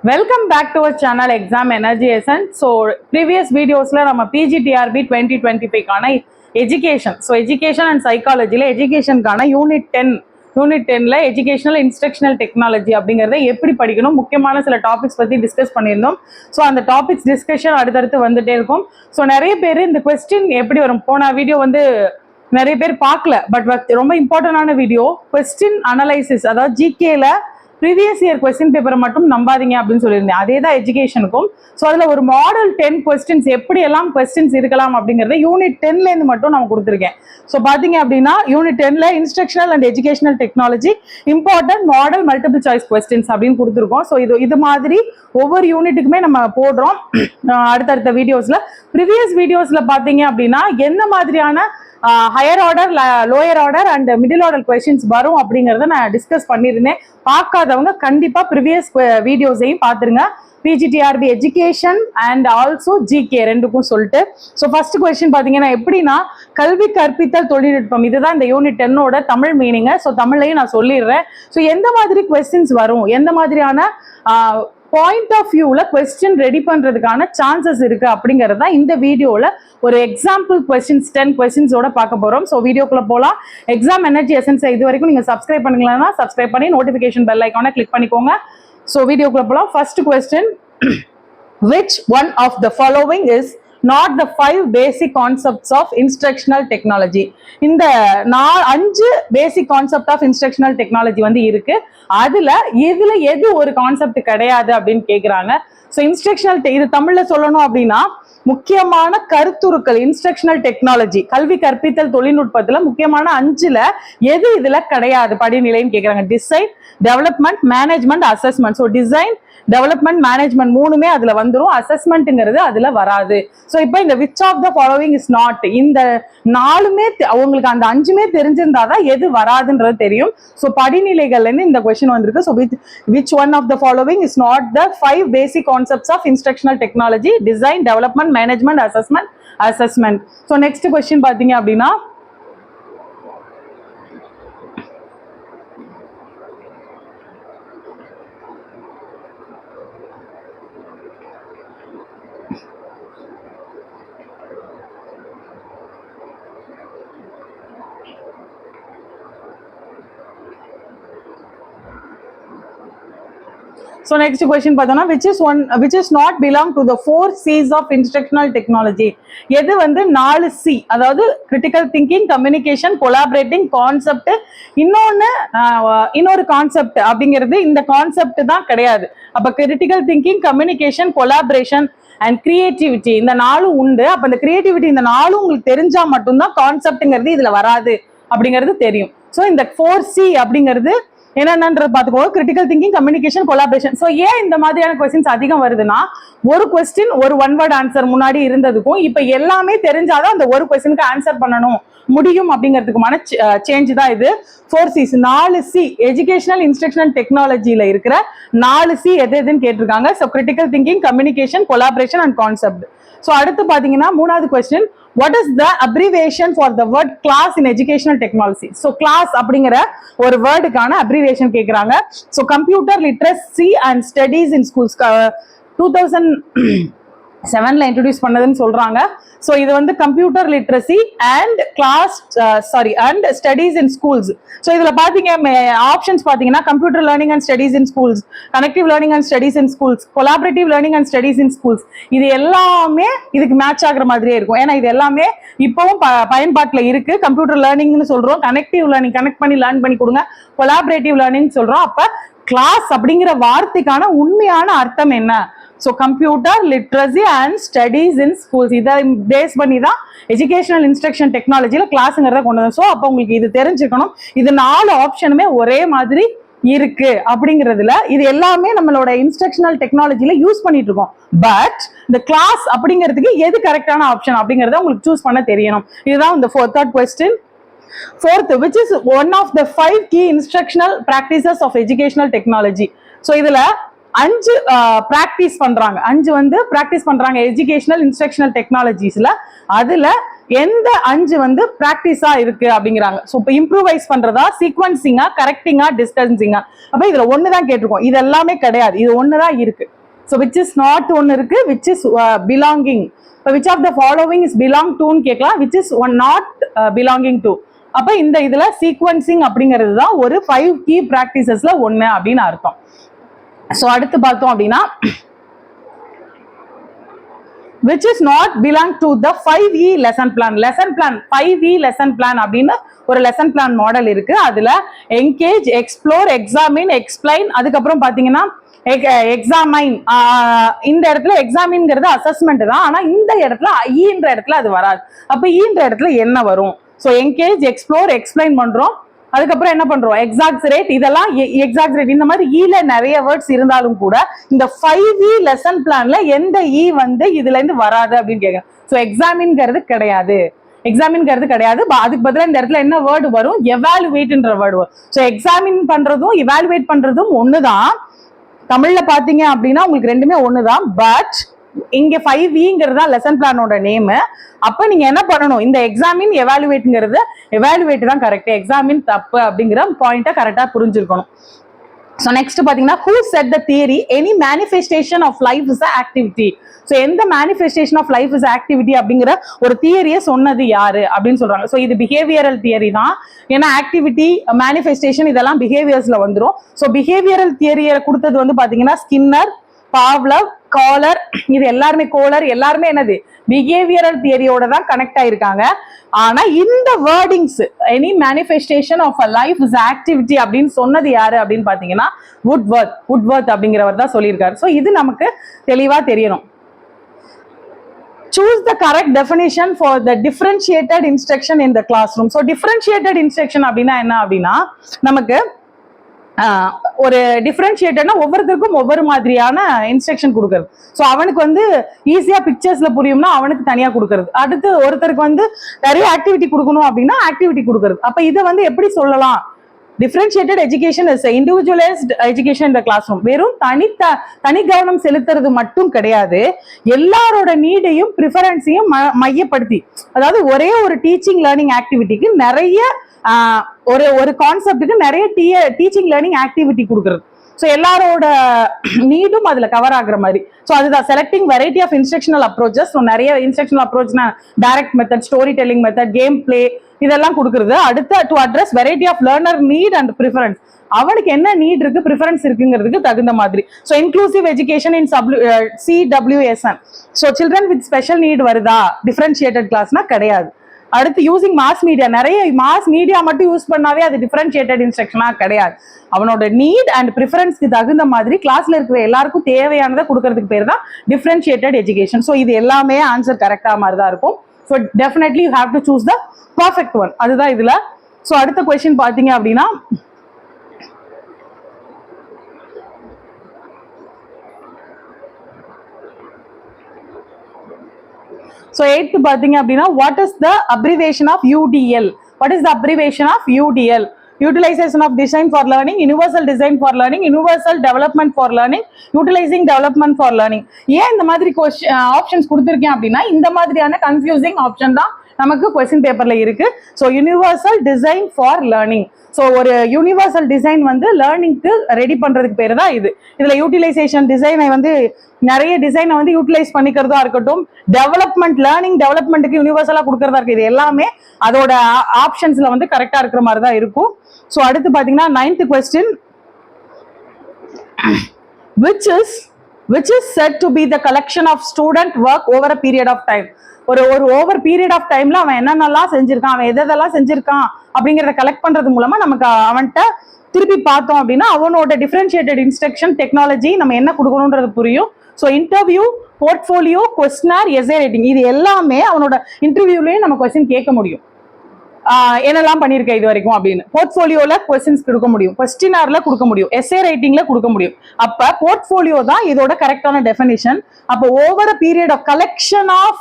Welcome back to our channel Exam Energy Essence. So previous videos la nama PGTRB 2025 கான education. So education and psychology la education கான unit 10ல educational instructional technology அப்படிங்கறத எப்படி படிக்கணும் முக்கியமான சில topics பத்தி discuss பண்ணியிருந்தோம். ஸோ அந்த டாபிக்ஸ் டிஸ்கஷன் அடுத்தடுத்து வந்துட்டே இருக்கும். ஸோ நிறைய பேர் இந்த கொஸ்டின் எப்படி வரும், போன வீடியோ வந்து நிறைய பேர் பார்க்கல, பட் ரொம்ப இம்பார்ட்டன்டான வீடியோ. கொஸ்டின் அனலைசிஸ், அதாவது ஜிகேல ப்ரீவியஸ் இயர் கொஸ்டின் பேப்பரை மட்டும் நம்பாதீங்க அப்படின்னு சொல்லியிருந்தேன். அதே தான் எஜுகேஷனுக்கும். ஸோ அதில் ஒரு மாடல் 10 கொஸ்டின்ஸ் எப்படி எல்லாம் கொஸ்டின்ஸ் இருக்கலாம் அப்படிங்கிறத யூனிட் 10லேருந்து மட்டும் நான் கொடுத்துருக்கேன். ஸோ பார்த்தீங்க அப்படின்னா யூனிட் 10ல instructional and educational technology important model multiple choice questions அப்படின்னு கொடுத்துருக்கோம். ஸோ இது மாதிரி ஒவ்வொரு யூனிட்டுக்குமே நம்ம போடுறோம் அடுத்தடுத்த வீடியோஸ்ல. ப்ரீவியஸ் வீடியோஸ்ல பார்த்தீங்க அப்படின்னா எந்த மாதிரியான higher order, lower order and middle order questions வரும் அப்படிங்கிறத நான் டிஸ்கஸ் பண்ணியிருந்தேன். பார்க்காதவங்க கண்டிப்பா ப்ரீவியஸ் வீடியோஸையும் பார்த்துருங்க. PG TRB education and also GK ரெண்டுக்கும் சொல்லிட்டு. ஸோ ஃபர்ஸ்ட் கொஸ்டின் பார்த்தீங்கன்னா எப்படின்னா, கல்வி கற்பித்தல் தொழில்நுட்பம், இதுதான் இந்த யூனிட் 10ஓட தமிழ் மீனிங். ஸோ தமிழையும் நான் சொல்லிடுறேன். ஸோ எந்த மாதிரி கொஸ்டின்ஸ் வரும், எந்த மாதிரியான பாயிண்ட் ஆஃப் வியூவில் கொஸ்டின் ரெடி பண்ணுறதுக்கான சான்சஸ் இருக்கு அப்படிங்கிறது தான் இந்த வீடியோவில் ஒரு எக்ஸாம்பிள் கொஸ்டின்ஸ் 10 கொஸ்டின்ஸோட பார்க்க போகிறோம். ஸோ வீடியோக்குள்ள போகலாம். எக்ஸாம் எனர்ஜி எசன்ஸ் இது வரைக்கும் நீங்கள் சப்ஸ்கிரைப் பண்ணிக்கலன்னா சப்ஸ்கிரைப் பண்ணி நோட்டிஃபிகேஷன் பெல் ஐக்கானை கிளிக் பண்ணிக்கோங்க. ஸோ வீடியோக்குள்ள போகலாம். First question, which one of the following is not the 5 basic concepts of instructional technology? இந்த 5 basic concept of instructional technology வந்து இருக்கு. இதுல எது ஒரு கான்செப்ட் கிடையாது அப்படின்னு கேக்குறாங்க. ஸோ இன்ஸ்ட்ரக்ஷனல், இது தமிழ்ல சொல்லணும் அப்படின்னா முக்கியமான கருத்துருக்கள் இன்ஸ்ட்ரக்ஷனல் டெக்னாலஜி, கல்வி கற்பித்தல் தொழில்நுட்பத்துல முக்கியமான 5ல எது இதுல கிடையாது படிநிலைன்னு கேக்குறாங்க. Design, development, management, assessment. So design, development, management மூணுமே அதுல வந்துடும். அசஸ்மெண்ட்ங்கிறது அதுல வராது. ஸோ இப்போ இந்த which of the following is not, இந்த 4மே உங்களுக்கு அந்த 5மே தெரிஞ்சிருந்தாதான் எது வராதுன்றது தெரியும். ஸோ படிநிலைகள்ல இருந்து இந்த கொஸ்டின் வந்திருக்கு. So which one of the following is not the 5 basic concepts of instructional technology? Design, development, management, assessment. So next question பாத்தீங்க அப்படின்னா, So next question பார்த்தோம்னா, which is not belong to the 4 C's of instructional technology? எது வந்து 4 C, அதாவது critical thinking, communication, collaborating, concept, இன்னொரு concept அப்படிங்கிறது இந்த concept தான் கிடையாது. அப்ப critical thinking, communication, collaboration and creativity இந்த 4 உண்டு. அப்ப இந்த creativity இந்த 4 உங்களுக்கு தெரிஞ்சா மட்டும்தான் கான்செப்ட்ங்கிறது இதுல வராது அப்படிங்கிறது தெரியும். ஸோ இந்த 4C அப்படிங்கிறது என்னன்றது பார்த்துக்கோங்க. Critical thinking, communication, collaboration. So ஏன் இந்த மாதிரியான கொஸ்டின்ஸ் அதிகம் வருதுன்னா, ஒரு கொஸ்டின் ஒரு ஒன் வேர்ட் ஆன்சர் முன்னாடி இருந்ததுக்கும் இப்ப எல்லாமே தெரிஞ்சாதான் அந்த ஒரு கொஸ்டினுக்கு ஆன்சர் பண்ணணும் முடியும் அப்படிங்கிறதுக்குமான சேஞ்ச் தான் இது. 4C's, 4C எஜுகேஷனல் இன்ஸ்ட்ரக்ஷனல் டெக்னாலஜியில இருக்கிற 4C எதுன்னு கேட்டிருக்காங்க. So critical thinking, communication, collaboration and concept. So அடுத்து பாத்தீங்கன்னா 3வது question, what is the abbreviation for the word class in educational technology? So class அப்படிங்கிற ஒரு வேர்டுக்கான அப்ரிவேஷன் கேக்குறாங்க. So computer literacy and studies in schools 2007ல இன்ட்ரோடியூஸ் பண்ணதுன்னு சொல்றாங்க. ஸோ இது வந்து computer literacy and and studies in schools. So இதுல பாத்தீங்க ஆப்ஷன்ஸ் பாத்தீங்கன்னா, computer learning and studies in schools, connective learning and studies in schools, collaborative learning and studies in schools. இது எல்லாமே இதுக்கு மேட்ச் ஆகுற மாதிரியே இருக்கும். ஏன்னா இது எல்லாமே இப்பவும் பயன்பாட்டுல இருக்கு. கம்ப்யூட்டர் லேர்னிங்னு சொல்றோம், கனெக்டிவ் லேர்னிங் கனெக்ட் பண்ணி லேர்ன் பண்ணி கொடுங்க, கொலாபரேட்டிவ் லேர்னிங் சொல்றோம். அப்ப கிளாஸ் அப்படிங்கிற வார்த்தைக்கான உண்மையான அர்த்தம் என்ன? So computer literacy and studies in schools, இதை பேஸ் பண்ணி தான் எஜுகேஷனல் இன்ஸ்ட்ரக்ஷன் டெக்னாலஜியில கிளாஸுங்கிறத கொண்டு வந்தோம். ஸோ அப்போ உங்களுக்கு இது தெரிஞ்சுக்கணும். இது 4 ஆப்ஷனுமே ஒரே மாதிரி இருக்கு அப்படிங்கிறதுல இது எல்லாமே நம்மளோட இன்ஸ்ட்ரக்ஷனல் டெக்னாலஜியில யூஸ் பண்ணிட்டு இருக்கோம். பட் இந்த கிளாஸ் அப்படிங்கிறதுக்கு எது கரெக்டான ஆப்ஷன் அப்படிங்கறத உங்களுக்கு சூஸ் பண்ண தெரியணும். இதுதான் இந்த 3rd question. 4th, which is one of the 5 key instructional practices of educational technology? So இதுல 5 பிராக்டிஸ் பண்றாங்க, 5 வந்து பிராக்டிஸ் பண்றாங்க எஜுகேஷனல் இன்ஸ்ட்ரக்ஷனல் டெக்னாலஜிஸ்ல. அதுல எந்த 5 வந்து பிராக்டிஸா இருக்கு அப்படிங்கிறாங்க. ஸோ இப்போ இம்ப்ரூவைஸ் பண்றதா, சீக்வன்சிங்கா, கரெக்டிங்கா, டிஸ்டன்சிங்கா. அப்ப இதுல ஒண்ணுதான் கேட்டிருக்கோம். இது எல்லாமே கிடையாது, இது ஒண்ணுதான் இருக்கு. ஸோ விச் இஸ் நாட் ஒன்னு இருக்கு, விச் இஸ் பிலாங்கிங். இப்போ which of the following is belong டுன்னு கேட்கலாம், which is one not belonging to. அப்ப இந்த இதுல சீக்வன்சிங் அப்படிங்கிறது தான் ஒரு 5 கீ பிராக்டிசஸ்ல ஒண்ணு அப்படின்னு அர்த்தம். ஸோ அடுத்து பார்த்தோம் அப்படின்னா which is not belong to the 5E lesson plan. lesson plan 5E lesson plan அப்படின்னு ஒரு lesson plan மாடல் இருக்கு. அதுல engage, explore, examine, explain, அதுக்கப்புறம் பாத்தீங்கன்னா எக்ஸாமைன். இந்த இடத்துல எக்ஸாமின்ங்கிறது அசஸ்மெண்ட் தான், ஆனா இந்த இடத்துல ஈன்ற இடத்துல அது வராது. அப்ப ஈன்ற இடத்துல என்ன வரும்? ஸோ என்கேஜ், எக்ஸ்ப்ளோர், எக்ஸ்பிளைன் பண்றோம். அதுக்கப்புறம் என்ன பண்றோம்? எக்ஸாக்சரேட். இதெல்லாம் எக்ஸாக்சரேட். இந்த மாதிரி ஈல நிறைய வேர்ட்ஸ் இருந்தாலும் கூட இந்த 5E லெசன் பிளான்ல எந்த ஈ வந்து இதுல இருந்து வராது அப்படின்னு கேட்க. ஸோ எக்ஸாமின்ங்கிறது கிடையாது, எக்ஸாமின்ங்கிறது கிடையாது. அதுக்கு பதிலாக இந்த இடத்துல என்ன வேர்டு வரும்? எவாலுவேட்ன்ற வேர்டு வரும். ஸோ எக்ஸாமின் பண்றதும் எவாலுவேட் பண்றதும் ஒண்ணுதான். தமிழ்ல பாத்தீங்க அப்படின்னா உங்களுக்கு ரெண்டுமே ஒண்ணுதான். பட் இங்க 5Eங்கிறதா லெசன் பிளானோட நேம். அப்ப நீங்க என்ன பண்ணணும்? இந்த எக்ஸாமின் எவாலுவேட்ங்கிறது எவாலுவேட் தான் கரெக்ட், எக்ஸாமின் தப்பு அப்படிங்கிற பாயிண்ட்டை கரெக்டா புரிஞ்சிருக்கணும். ஸோ நெக்ஸ்ட் பாத்தீங்கன்னா who said the theory any manifestation of life is an activity. So எந்த manifestation of life is activity அப்படிங்கிற ஒரு தியரியை சொன்னது யாரு அப்படின்னு சொல்றாங்க. ஸோ இது பிஹேவியரல் தியரி தான். ஏன்னா ஆக்டிவிட்டி, மேனிஃபெஸ்டேஷன் இதெல்லாம் பிஹேவியர்ஸ்ல வந்துடும். ஸோ பிஹேவியரல் தியரியை கொடுத்தது வந்து பாத்தீங்கன்னா ஸ்கின்னர், பாவ்லவ், காலர். இது எல்லாருமே கோலர் எல்லாருமே என்னது பிஹேவியரல் தியரியோட தான் கனெக்ட் ஆயிருக்காங்க. ஆனா இந்த wordings any manifestation of a life is activity அப்படின்னு சொன்னது யாரு அப்படின்னு பாத்தீங்கன்னா வுட்வர்த் அப்படிங்கிறவர் தான் சொல்லியிருக்காரு. ஸோ இது நமக்கு தெளிவா தெரியணும். Choose the correct definition for the differentiated instruction in the classroom. So differentiated instruction அப்படின்னா என்ன அப்படின்னா, நமக்கு ஒரு டிஃபரன்ஷியேட்டர்னா ஒவ்வொருத்தருக்கும் ஒவ்வொரு மாதிரியான இன்ஸ்ட்ரக்ஷன் கொடுக்கறது. ஸோ அவனுக்கு வந்து ஈஸியா பிக்சர்ஸ்ல புரியும்னா அவனுக்கு தனியா கொடுக்கறது. அடுத்து ஒருத்தருக்கு வந்து நிறைய ஆக்டிவிட்டி கொடுக்கணும் அப்படின்னா ஆக்டிவிட்டி கொடுக்கறது. அப்ப இதை வந்து எப்படி சொல்லலாம்? Differentiated education is individualised education இந்த கிளாஸ் ரூம். வெறும் தனி கவனம் செலுத்துறது மட்டும் கிடையாது, எல்லாரோட நீடையும் ப்ரிஃபரன்ஸையும் மையப்படுத்தி, அதாவது ஒரே ஒரு டீச்சிங் லேர்னிங் ஆக்டிவிட்டிக்கு நிறைய ஒரு கான்செப்டுக்கு நிறைய டீச்சிங் லேர்னிங் ஆக்டிவிட்டி கொடுக்கறது. ஸோ எல்லாரோட நீடும் அதுல கவர் ஆகுற மாதிரி. ஸோ அதுதான் selecting variety of instructional approaches. So நிறைய இன்ஸ்ட்ரக்ஷனல் அப்ரோச்னா direct method, story telling method, game play இதெல்லாம் கொடுக்குறது. அடுத்து to address variety of learner need and preference. அவனுக்கு என்ன நீட் இருக்கு, ப்ரிஃபரன்ஸ் இருக்குங்கிறதுக்கு தகுந்த மாதிரி. So inclusive education in CWSN. So children with special need வருதா டிஃபரன்ஷியேட்டட் கிளாஸ்னா? கிடையாது. அடுத்து யூசிங் மாஸ் மீடியா. நிறைய மாஸ் மீடியா மட்டும் யூஸ் பண்ணாவே அது டிஃபரன்ஷியேட்டட் இன்ஸ்ட்ரக்ஷனா? கிடையாது. அவனோட நீட் அண்ட் ப்ரிஃபரன்ஸ்க்கு தகுந்த மாதிரி கிளாஸ்ல இருக்கிற எல்லாருக்கும் தேவையானதை கொடுக்கறதுக்கு பேர் தான் டிஃபரன்ஷியேட்டட் எஜுகேஷன். ஸோ இது எல்லாமே ஆன்சர் கரெக்டா மாதிரி தான் இருக்கும். So definitely you have to choose the perfect one. அதுதான் இதுல. ஸோ அடுத்த கொஸ்டின் பாத்தீங்க அப்படின்னா, So 8th பாத்தீங்க அப்படின்னா what is the abbreviation of UDL? What is the abbreviation of UDL? Utilization of design for learning, universal design for learning, universal development for learning, utilizing development for learning. ஏன் இந்த மாதிரி options கொடுத்துருக்கேன் அப்படின்னா இந்த மாதிரியான confusing option தான் நமக்கு question பேப்பர்ல இருக்கு. So universal design for learning. So ஒரு யூனிவர்சல் டிசைன் வந்து லேர்னிங்க்கு ரெடி பண்றதுக்கு பேர் தான் இது. இதுல யூட்டிலைசேஷன் டிசைனை வந்து நிறைய டிசைனை வந்து யூட்டிலைஸ் பண்ணிக்கிறதா இருக்கட்டும், டெவலப்மெண்ட் லேர்னிங் டெவலப்மெண்ட்டுக்கு யூனிவர்சலா கொடுக்கறதா இருக்கு. இது எல்லாமே அதோட ஆப்ஷன்ஸ்ல வந்து கரெக்டா இருக்கிற மாதிரி தான் இருக்கும். ஸோ அடுத்து பாத்தீங்கன்னா 9th question, which is said to be the collection of student work over a period of time. ஒரு ஓவர் பீரியட் ஆஃப் டைம்ல அவன் என்னென்னலாம் செஞ்சிருக்கான், அவன் எதெல்லாம் செஞ்சிருக்கான் அப்படிங்கறத கலெக்ட் பண்றது மூலமா நமக்கு அவன்கிட்ட திருப்பி பார்த்தோம் அப்படின்னா அவனோட டிஃபரன்ஷியேட்டட் இன்ஸ்ட்ரக்ஷன் டெக்னாலஜி நம்ம என்ன கொடுக்கணும்ன்றது புரியும். So interview, portfolio, questionnaire, essay writing இது எல்லாமே அவனோட இன்டர்வியூலயும் நம்ம கொஸ்டின் கேட்க முடியும். என்னெல்லாம் பண்ணிருக்க இது வரைக்கும் அப்படின்னு. போர்ட்ஃபோலியோல கொஸ்டின்ஸ் கொடுக்க முடியும், கொஸ்டினார்ல கொடுக்க முடியும், எஸ்ஏ ரைட்டிங்ல கொடுக்க முடியும். அப்ப போர்ட்ஃபோலியோ தான் இதோட கரெக்டான டெஃபினிஷன். அப்போ over a period of collection of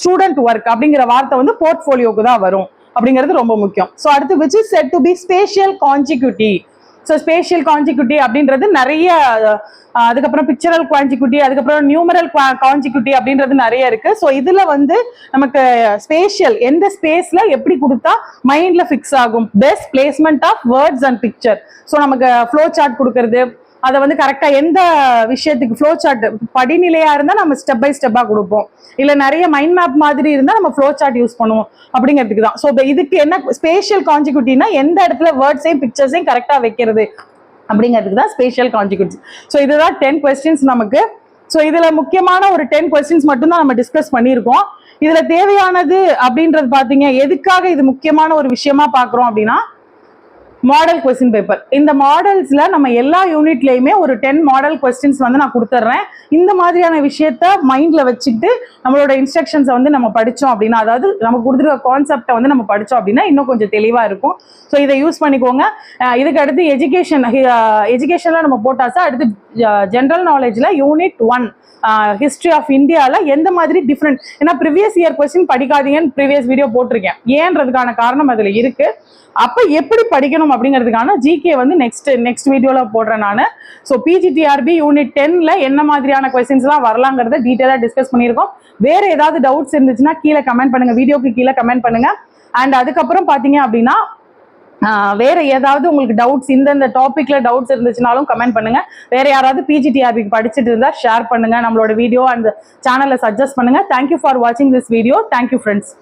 student work அப்படிங்கிற வார்த்தை வந்து போர்ட்ஃபோலியோக்கு தான் வரும் அப்படிங்கிறது ரொம்ப முக்கியம். ஸோ அடுத்து which is said to be spatial contiguity. So spatial contiguity அப்படின்றது நிறைய, அதுக்கப்புறம் பிக்சரல் கான்ஜிக்யூட்டி, அதுக்கப்புறம் நியூமரல் கான்ஜிக்யூட்டி அப்படின்றது நிறைய இருக்கு. ஸோ இதுல வந்து நமக்கு ஸ்பேஷியல் எந்த ஸ்பேஸ்ல எப்படி கொடுத்தா மைண்ட்ல ஃபிக்ஸ் ஆகும், best placement of words and picture. So நமக்கு ஃப்ளோ சார்ட் கொடுக்கறது, அதை வந்து கரெக்டா எந்த விஷயத்துக்கு ஃப்ளோ சார்ட் படிநிலையா இருந்தா நம்ம ஸ்டெப் பை ஸ்டெப்பா கொடுப்போம், இல்ல நிறைய மைண்ட் மேப் மாதிரி இருந்தா நம்ம ஃப்ளோ சார்ட் யூஸ் பண்ணுவோம் அப்படிங்கிறதுக்கு தான். ஸோ இதுக்கு என்ன ஸ்பேஷியல் கான்ஜிக்யூட்டினா எந்த இடத்துல வேர்ட்ஸையும் பிக்சர்ஸையும் கரெக்டா வைக்கிறது அப்படிங்கிறதுக்கு தான் ஸ்பேஷியல் கான்ஜிக்யூட்டி. ஸோ இதுதான் 10 கொஸ்டின்ஸ் நமக்கு. ஸோ இதுல முக்கியமான ஒரு 10 கொஸ்டின்ஸ் மட்டும் தான் நம்ம டிஸ்கஸ் பண்ணியிருக்கோம். இதுல தேவையானது அப்படின்றது பாத்தீங்க, எதுக்காக இது முக்கியமான ஒரு விஷயமா பாக்குறோம் அப்படின்னா மாடல் கொஸ்டின் பேப்பர். இந்த மாடல்ஸ்ல நம்ம எல்லா யூனிட்லயுமே ஒரு 10 மாடல் கொஸ்டின்ஸ் வந்து நான் கொடுத்துட்றேன். இந்த மாதிரியான விஷயத்த மைண்ட்ல வச்சுக்கிட்டு நம்மளோட இன்ஸ்ட்ரக்ஷன்ஸை வந்து நம்ம படிச்சோம் அப்படின்னா, அதாவது நம்ம கொடுத்துருக்க கான்செப்டை வந்து நம்ம படிச்சோம் அப்படின்னா இன்னும் கொஞ்சம் தெளிவா இருக்கும். ஸோ இதை யூஸ் பண்ணிக்கோங்க. இதுக்கு அடுத்து எஜுகேஷன்ல நம்ம போட்டாச்சா, அடுத்து ஜென்ரல் நாலேஜ்ல யூனிட் 1 ஹிஸ்டரி ஆஃப் இந்தியால எந்த மாதிரி டிஃப்ரெண்ட், ஏன்னா ப்ரீவியஸ் இயர் கொஸ்டின் படிக்காதீங்கன்னு ப்ரீவியஸ் வீடியோ போட்டிருக்கேன். ஏன்றதுக்கான காரணம் அதுல இருக்கு. அப்ப எப்படி படிக்கணும் அப்படிங்கிறதுக்கான ஜிகே வந்து நெக்ஸ்ட் வீடியோல போடுறேன் நான். ஸோ பிஜிடிஆர்பி யூனிட் 10ல என்ன மாதிரியான கொஸ்டின்ஸ் எல்லாம் வரலாங்கிறத டீட்டெயிலா டிஸ்கஸ் பண்ணியிருக்கோம். வேற ஏதாவது டவுட்ஸ் இருந்துச்சுன்னா கீழே கமெண்ட் பண்ணுங்க, வீடியோக்கு கீழே கமெண்ட் பண்ணுங்க. அண்ட் அதுக்கப்புறம் பாத்தீங்க அப்படின்னா வேற ஏதாவது உங்களுக்கு டவுட்ஸ், இந்த டாபிக்ல டவுட்ஸ் இருந்துச்சுனாலும் கமெண்ட் பண்ணுங்க. வேற யாராவது பிஜிடிஆர்பி படிச்சுட்டு இருந்தா ஷேர் பண்ணுங்க, நம்மளோட வீடியோ அண்ட் சேனலை சஜஸ்ட் பண்ணுங்க. தேங்க்யூ ஃபார் வாட்சிங் திஸ் வீடியோ. Thank you friends.